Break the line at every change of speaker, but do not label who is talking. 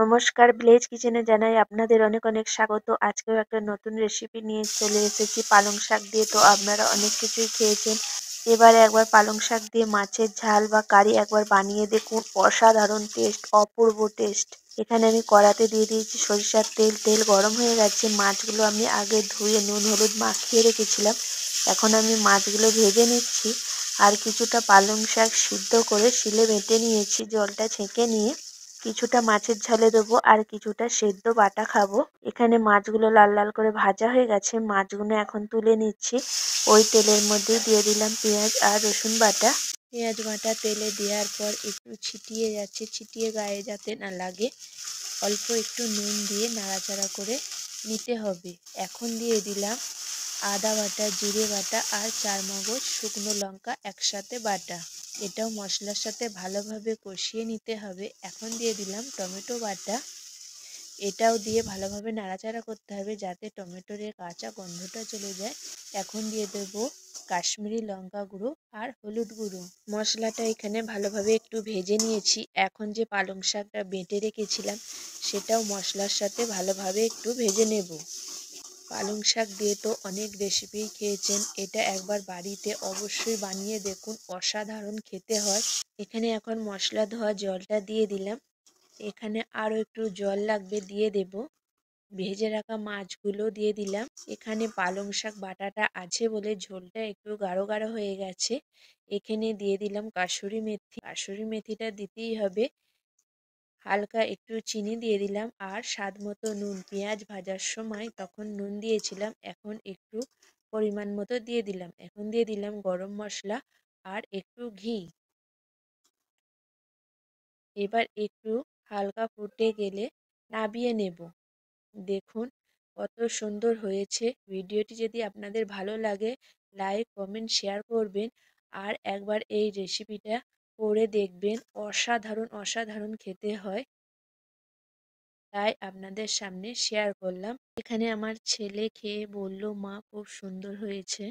নমস্কার, ভিলেজ কিচেনে জানাই আপনাদের অনেক অনেক স্বাগত। আজকেও একটা নতুন রেসিপি নিয়ে চলে এসেছি পালং শাক দিয়ে। তো আপনারা অনেক কিছুই খেয়েছেন, এবারে একবার পালং শাক দিয়ে মাছের ঝাল বা কারি একবার বানিয়ে দেখুন। অসাধারণ টেস্ট, অপূর্ব টেস্ট। এখানে আমি কড়াতে দিয়ে দিয়েছি সরিষার তেল। তেল গরম হয়ে গেছে। মাছগুলো আমি আগে ধুয়ে নুন হলুদ মাখিয়ে রেখেছিলাম। এখন আমি মাছগুলো ভেজে নিচ্ছি। আর কিছুটা পালং শাক সিদ্ধ করে শিলে বেটে নিয়েছি, জলটা ছেঁকে নিয়ে কিছুটা মাছের ঝালে দেবো আর কিছুটা সেদ্ধ বাটা খাবো। এখানে মাছগুলো লাল লাল করে ভাজা হয়ে গেছে। মাছগুলো এখন তুলে নিচ্ছি। ওই তেলের মধ্যে দিয়ে দিলাম পেঁয়াজ আর রসুন বাটা। পেঁয়াজ বাটা তেলে দেওয়ার পর একটু ছিটিয়ে যাচ্ছে, ছিটিয়ে গায়ে যাতে না লাগে অল্প একটু নুন দিয়ে নাড়াচাড়া করে নিতে হবে। এখন দিয়ে দিলাম আদা বাটা, জিরে বাটা আর 4 মগজ শুকনো লঙ্কা একসাথে বাটা। এটাও মশলার সাথে ভালোভাবে কষিয়ে নিতে হবে। এখন দিয়ে দিলাম টমেটো বাটা। এটাও দিয়ে ভালোভাবে নাড়াচাড়া করতে হবে যাতে টমেটোর কাঁচা গন্ধটা চলে যায়। এখন দিয়ে দেব কাশ্মীরি লঙ্কা গুঁড়ো আর হলুদ গুঁড়ো। মশলাটা এখানে ভালোভাবে একটু ভেজে নিয়েছি। এখন যে পালং শাকটা বেটে রেখেছিলাম সেটাও মশলার সাথে ভালোভাবে একটু ভেজে নেব। পালং শাক দিয়ে তো অনেক রেসিপি খেয়েছেন, এটা একবার বাড়িতে অবশ্যই বানিয়ে দেখুন, অসাধারণ খেতে হয়। এখানে এখন মশলা ধোয়া জলটা দিয়ে দিলাম। এখানে আরও একটু জল লাগবে, দিয়ে দেব। ভেজে রাখা মাছগুলো দিয়ে দিলাম। এখানে পালং শাক বাটাটা আছে বলে ঝোলটা একটু গাঢ় গাঢ় হয়ে গেছে। এখানে দিয়ে দিলাম কাসুরি মেথি। কাসুরি মেথিটা দিতেই হবে। হালকা একটু চিনি দিয়ে দিলাম আর স্বাদ মতো নুন। পেঁয়াজ ভাজার সময় তখন নুন দিয়েছিলাম, এখন একটু পরিমাণ মতো দিয়ে দিলাম। এখন দিয়ে দিলাম গরম মশলা আর একটু ঘি। এবার একটু হালকা ফুটে গেলে নামিয়ে নেব। দেখুন কত সুন্দর হয়েছে। ভিডিওটি যদি আপনাদের ভালো লাগে লাইক কমেন্ট শেয়ার করবেন আর একবার এই রেসিপিটা করে দেখবেন। অসাধারণ অসাধারণ খেতে হয়, তাই আপনাদের সামনে শেয়ার করলাম। এখানে আমার ছেলে খেয়ে বলল, মা খুব সুন্দর হয়েছে।